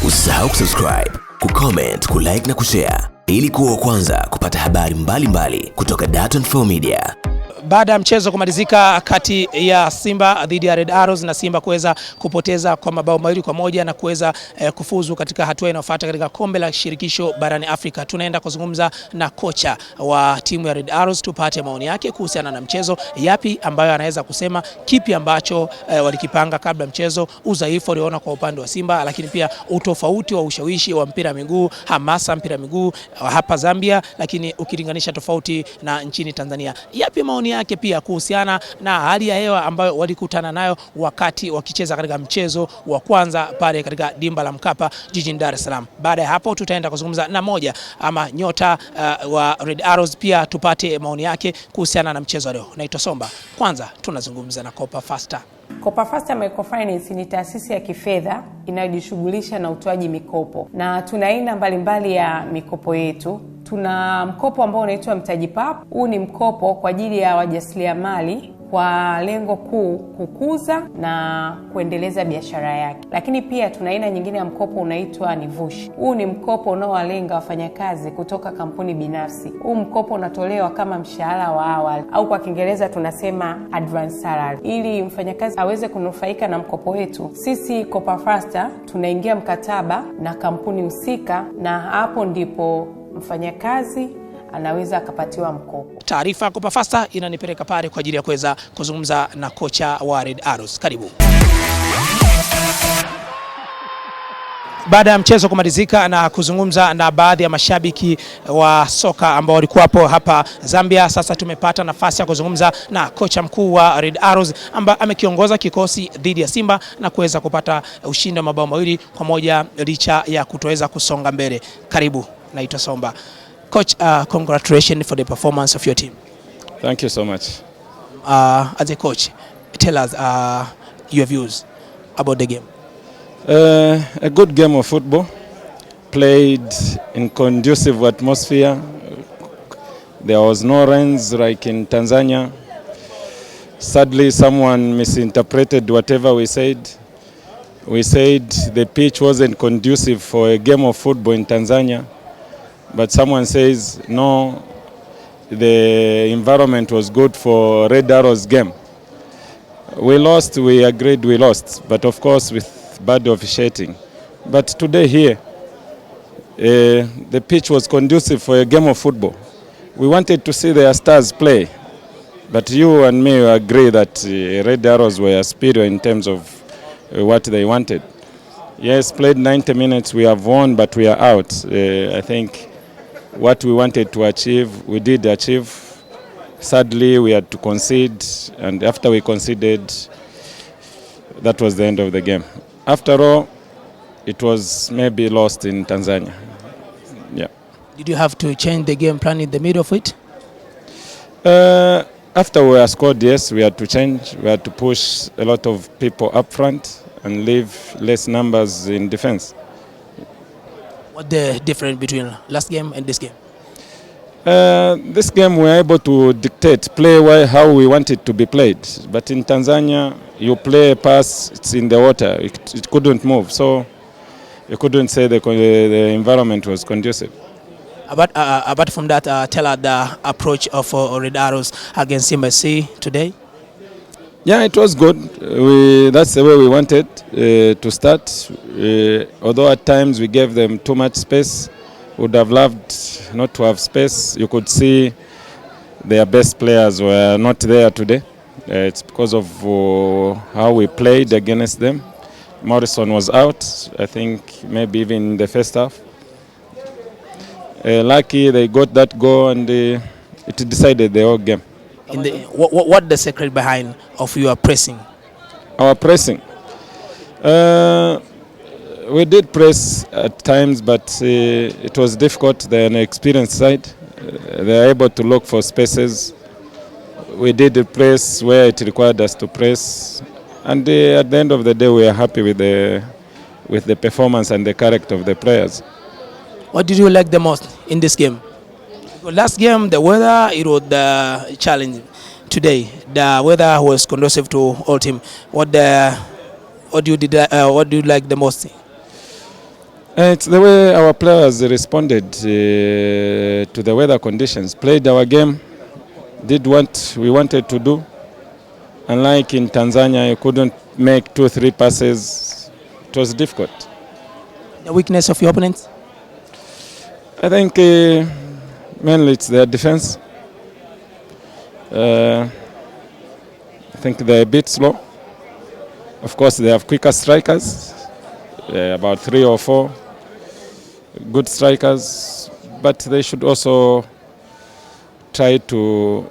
Usisahau kusubscribe, kucomment, kulike na kushare ili kuwa kwanza kupata habari mbalimbali kutoka Dar24 Media. Baada ya mchezo kumalizika kati ya Simba dhidi ya Red Arrows na Simba kuweza kupoteza kwa mabao 2-1 na kuweza kufuzu katika hatua inayofuata katika kombe la shirikisho barani Afrika, tunaenda kuzungumza na kocha wa timu ya Red Arrows tupate maoni yake kuhusiana na mchezo, yapi ambayo anaweza kusema, kipi ambacho walikipanga kabla mchezo, udhaifu aliona kwa upande wa Simba, lakini pia utofauti wa ushawishi wa mpira miguu, hamasa mpira miguu hapa Zambia, lakini ukilinganisha tofauti na nchini Tanzania. Yapi maoni yake pia kuhusiana na hali ya hewa ambayo walikutana nayo wakati wakicheza katika mchezo wa kwanza pale katika dimba la Mkapa jijini Dar es Salaam. Baada ya hapo tutaenda kuzungumza na moja ama nyota wa Red Arrows, pia tupate maoni yake kuhusiana na mchezo leo. Naitwa Somba. Kwanza tunazungumza na Kopa Faster. Kopa Faster Microfinance ni taasisi ya kifedha inayojishughulisha na utoaji mikopo, na tuna aina mbalimbali ya mikopo yetu. Tuna mkopo ambao unaitwa mtaji pap. Huu ni mkopo kwa ajili ya wajasiriamali kwa lengo kuu kukuza na kuendeleza biashara yake. Lakini pia tuna aina nyingine ya mkopo unaitwa nivush. Huu ni mkopo unaowalenga wafanyakazi kutoka kampuni binafsi. Huu mkopo unatolewa kama mshahara wa awali au kwa Kiingereza tunasema advance salary. Ili mfanyakazi aweze kunufaika na mkopo wetu, sisi Kopa Faster tunaingia mkataba na kampuni husika, na hapo ndipo mfanyakazi anaweza akapatiwa mkopo. Taarifa ya Kopa Faster inanipeleka pale kwa ajili ya kuweza kuzungumza na kocha wa Red Arrows. Karibu. Baada ya mchezo kumalizika na kuzungumza na baadhi ya mashabiki wa soka ambao walikuwa hapo hapa Zambia, sasa tumepata nafasi ya kuzungumza na kocha mkuu wa Red Arrows ambaye amekiongoza kikosi dhidi ya Simba na kuweza kupata ushindi wa mabao 2-1 licha ya kutoweza kusonga mbele. Karibu. Naitwa Somba. Coach, congratulations for the performance of your team. Thank you so much. As a coach, tell us your views about the game. A good game of football, played in conducive atmosphere. There was no rains like in Tanzania. Sadly, someone misinterpreted whatever we said. We said the pitch wasn't conducive for a game of football in Tanzania. But someone says, no, the environment was good for Red Arrows game. We lost, we agreed we lost, but of course with bad officiating. But today here, the pitch was conducive for a game of football. We wanted to see their stars play, but you and me agree that Red Arrows were superior in terms of what they wanted. Yes, played 90 minutes, we have won, but we are out. I think what we wanted to achieve, we did achieve. Sadly, we had to concede, and after we conceded, that was the end of the game. After all, it was maybe lost in Tanzania. Yeah. Did you have to change the game plan in the middle of it? After we scored, yes, we had to change. We had to push a lot of people up front and leave less numbers in defense. What the difference between last game and this game? This game we were able to dictate, play how we want it to be played. But in Tanzania, you play a pass, it's in the water, it couldn't move. So you couldn't say the environment was conducive. Apart from that, tell us the approach of Red Arrows against Simba today. Yeah, it was good. That's the way we wanted to start. Although at times we gave them too much space, would have loved not to have space. You could see their best players were not there today. It's because of how we played against them. Morrison was out, I think maybe even in the first half. Lucky they got that goal and it decided the whole game. What the secret behind of your pressing? Our pressing. We did press at times, but it was difficult. They're an experienced side. They're able to look for spaces. We did the press where it required us to press. And at the end of the day, we are happy with the performance and the character of the players. What did you like the most in this game? Last game, the weather, it was the challenge. Today, the weather was conducive to all team. What do you like the most? It's the way our players responded to the weather conditions. Played our game, did what we wanted to do. Unlike in Tanzania, you couldn't make 2-3 passes. It was difficult. The weakness of your opponents? I think mainly it's their defense. I think they're a bit slow. Of course, they have quicker strikers, about 3 or 4 good strikers, but they should also try to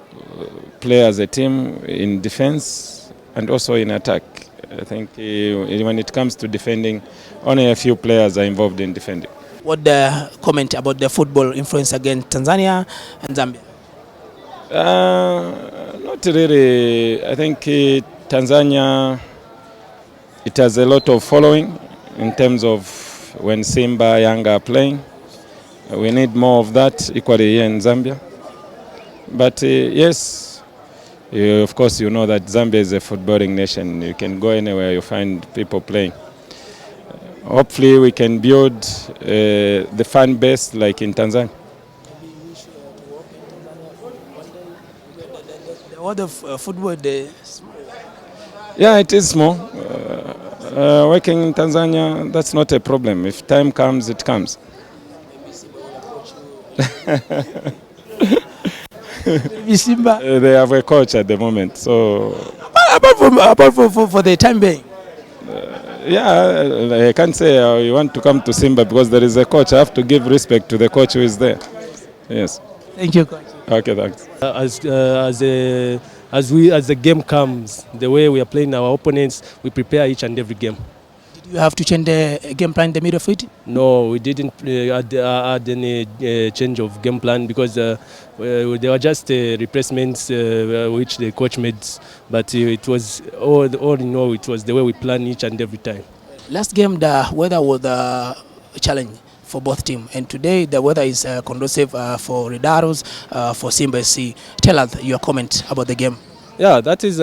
play as a team in defense and also in attack. I think when it comes to defending, only a few players are involved in defending. What the comment about the football influence against Tanzania and Zambia? Not really. I think Tanzania, it has a lot of following in terms of when Simba, Yanga are playing. We need more of that equally here in Zambia. But yes, of course you know that Zambia is a footballing nation. You can go anywhere, you find people playing. Hopefully we can build the fan base like in Tanzania. The world of football, Yeah, it is small. Working in Tanzania, that's not a problem. If time comes, it comes. Simba. They have a coach at the moment, so Apart from for the time being. yeah, I can't say you want to come to Simba because there is a coach. I have to give respect to the coach who is there. Yes. Thank you, coach. Okay, thanks. As the game comes, the way we are playing our opponents, we prepare each and every game. Did you have to change the game plan in the middle of it? No, we didn't add any change of game plan because there were just replacements which the coach made. But it was all in all, it was the way we plan each and every time. Last game, the weather was a challenge for both teams, and today the weather is conducive for Red Arrows, for Simba SC. Tell us your comment about the game. Yeah, that is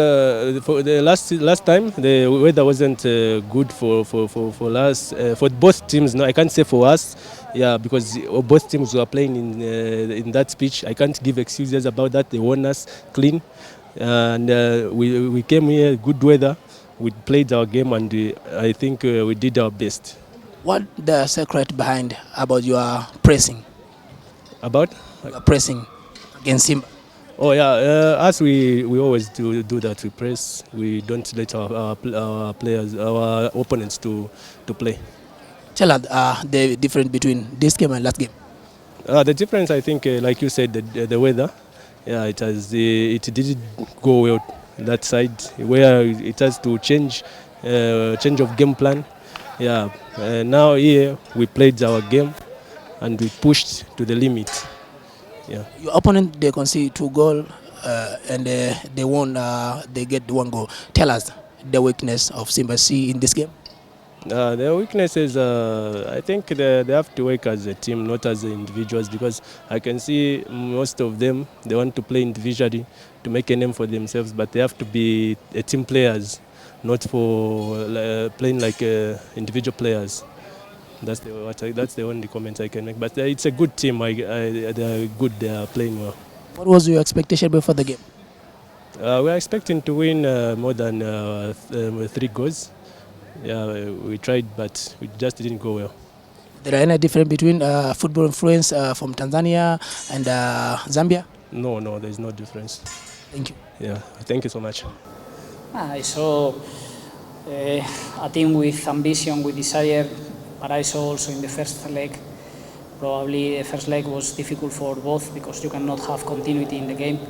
for the last time the weather wasn't good for us for both teams. No, I can't say for us. Yeah, because both teams were playing in that pitch. I can't give excuses about that. They won us clean, and we came here good weather. We played our game, and I think we did our best. What the secret behind about your pressing? About Your pressing against Simba? Oh yeah, as we always do that. We press. We don't let our players, our opponents to play. Tell us the difference between this game and last game. The difference, I think, like you said, the weather. Yeah, it didn't go well that side where it has to change of game plan. Yeah, now here we played our game and we pushed to the limit. Yeah. Your opponent, they concede 2 goals and they won. They get 1 goal. Tell us the weakness of Simba SC in this game. The weakness is, I think they have to work as a team, not as individuals, because I can see most of them, they want to play individually to make a name for themselves, but they have to be team players, not for playing like individual players. That's the only comment I can make. But it's a good team. They're good. They are playing well. What was your expectation before the game? We're expecting to win more than 3 goals. Yeah, we tried, but we just didn't go well. There are any difference between football influence from Tanzania and Zambia? No, there's no difference. Thank you. Yeah, thank you so much. I saw a team with ambition, with desire, but I saw also in the first leg, probably the first leg was difficult for both because you cannot have continuity in the game.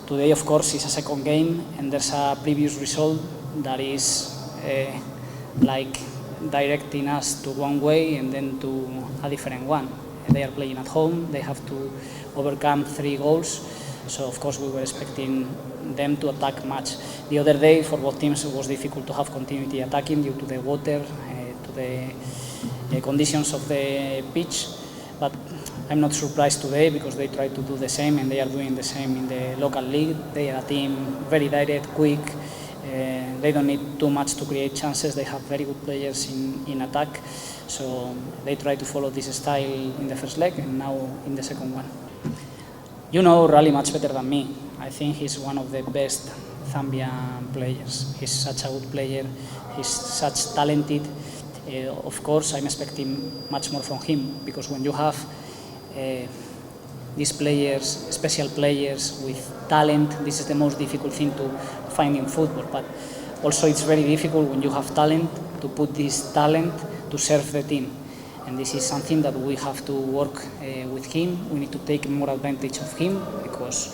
Today, of course, is a second game and there's a previous result that is like directing us to one way and then to a different one. They are playing at home, they have to overcome 3 goals, so of course we were expecting them to attack much. The other day for both teams it was difficult to have continuity attacking due to the water, to the conditions of the pitch, but I'm not surprised today because they try to do the same and they are doing the same in the local league. They are a team very direct, quick, They don't need too much to create chances. They have very good players in attack, so they try to follow this style in the first leg and now in the second one. You know Rally much better than me. I think he's one of the best Zambian players. He's such a good player. He's such talented. Of course, I'm expecting much more from him, because when you have these players, special players with talent, this is the most difficult thing to find in football. But also it's very difficult when you have talent to put this talent to serve the team. And this is something that we have to work with him. We need to take more advantage of him, because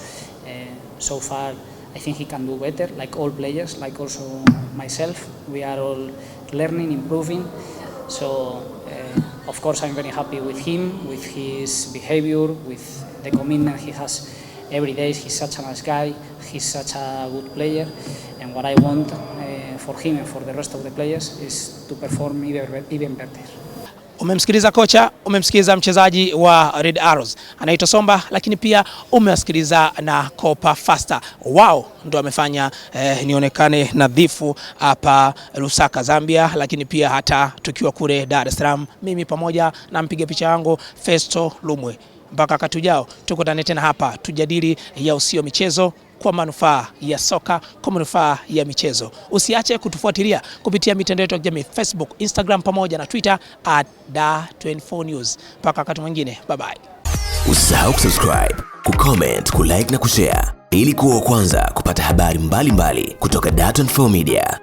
so far I think he can do better, like all players, like also myself. We are all learning, improving. So of course I'm very happy with him, with his behavior, with the commitment he has every day. He's such a nice guy, he's such a good player, and what I want for him and for the rest of the players is to perform even better. Umemsikiliza kocha, umemsikiliza mchezaji wa Red Arrows anaitwa Simba, lakini pia umewasikiliza na Kopa Faster. Wao ndo wamefanya nionekane nadhifu hapa Lusaka, Zambia, lakini pia hata tukiwa kule Dar es Salaam, mimi pamoja na mpiga picha yangu Festo Lumwe. Mpaka wakati ujao tukutane tena hapa tujadili ya usio michezo kwa manufaa ya soka, kwa manufaa ya michezo. Usiache kutufuatilia kupitia mitandao yetu ya kijamii Facebook, Instagram pamoja na Twitter @da24news. Mpaka wakati mwingine, bye bye. Usisahau kusubscribe, kucomment, kulike na kushare ili kuwa wa kwanza kupata habari mbalimbali kutoka Da24 Media.